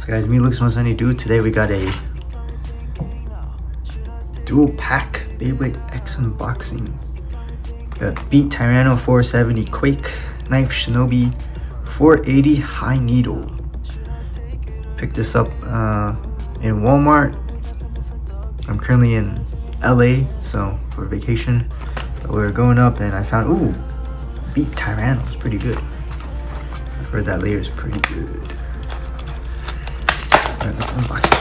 So guys, me Looks Most Sunny Dude. Today we got a dual pack Beyblade X unboxing. We got Beat Tyranno 470 Quake Knife Shinobi 480 High Needle. Picked this up in Walmart. I'm currently in LA, so for vacation. But we were going up and I found, ooh, Beat Tyranno is pretty good. I've heard that layer is pretty good. Alright, let's unbox it.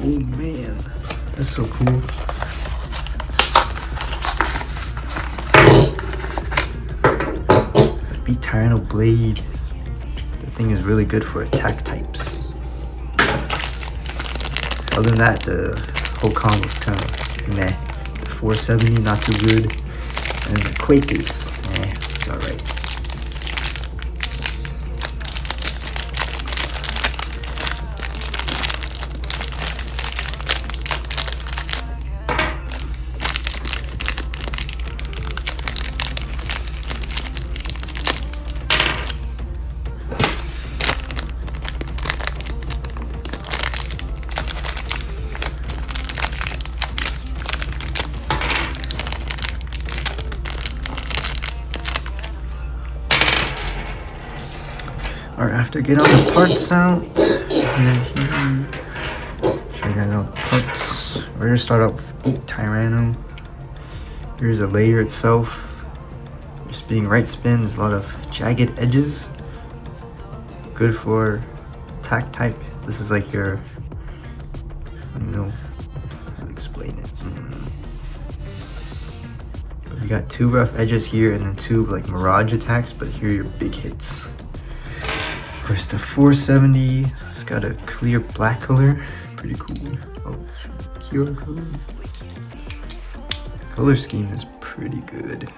Oh man, that's so cool. Beat Tyranno blade. That thing is really good for attack types. Other than that, the whole combo is kind of meh. The 470 not too good, and the Quake is it's alright. Alright, after get all the parts out, show you guys all the parts. We're gonna start out with Beat Tyranno. Here's the layer itself. Just being right spin, there's a lot of jagged edges. Good for attack type. This is like your, I don't know how to explain it. We got two rough edges here and then two like mirage attacks, but here are your big hits. Of course, the 470, it's got a clear black color, pretty cool. Oh, QR code. Color scheme is pretty good.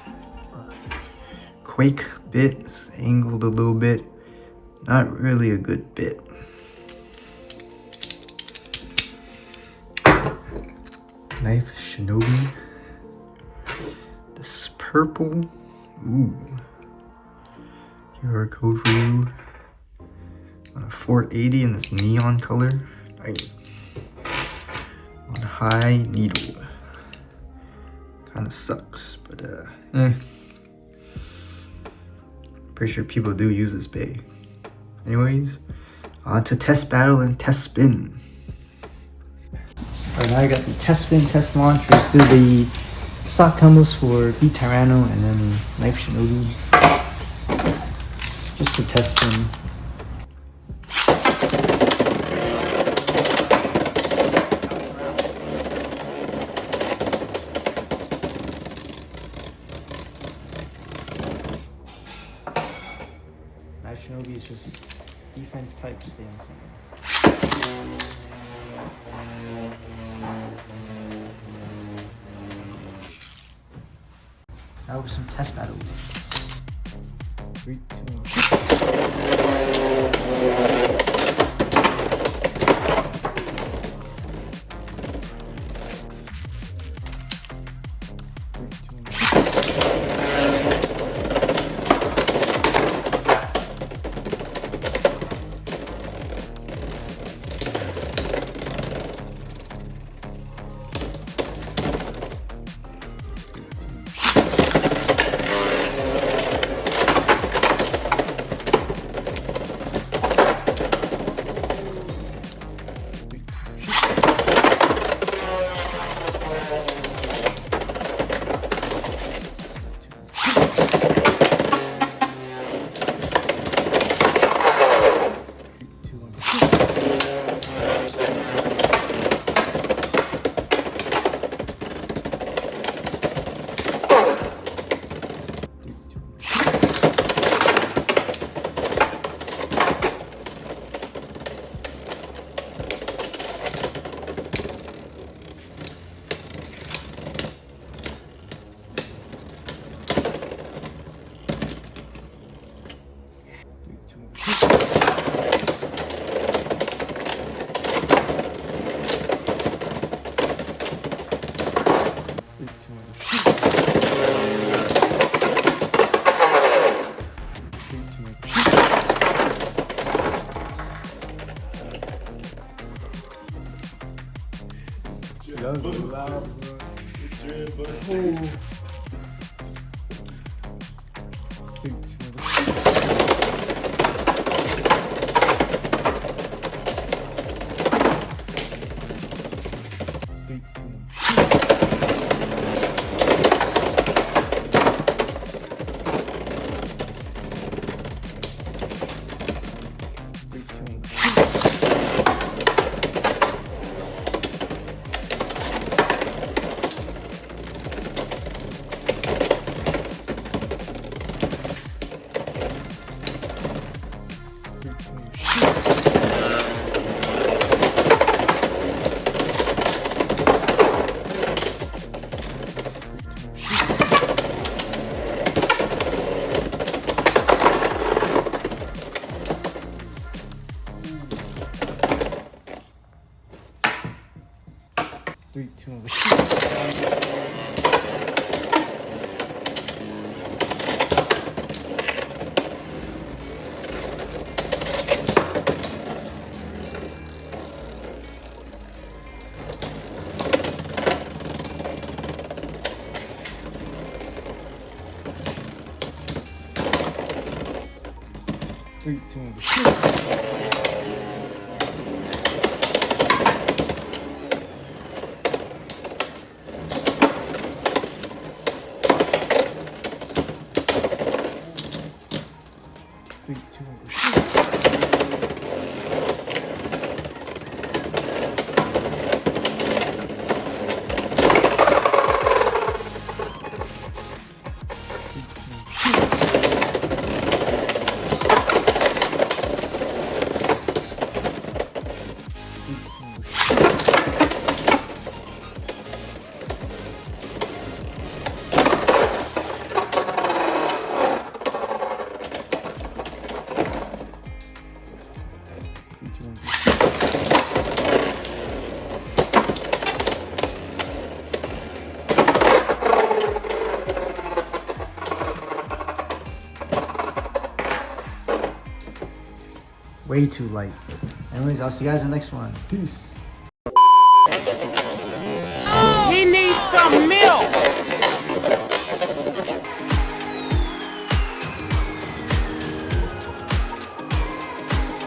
Quake bit is angled a little bit, not really a good bit. Knife Shinobi. This purple, ooh. QR code for you. On a 480 in this neon color. On high needle. Kind of sucks, but pretty sure people do use this bay. Anyways, on to test battle and test spin. Alright, now I got the test spin, test launch. Let's do the stock combos for Beat Tyranno and then Knife Shinobi. Just a test spin. Shinobi is just defense type, stay on center. Now with some test battles. 3, 2, 1. That was loud, bro. Oh. 3, 3, 2, 1. Three, two, one, way too light. Anyways, I'll see you guys in the next one. Peace.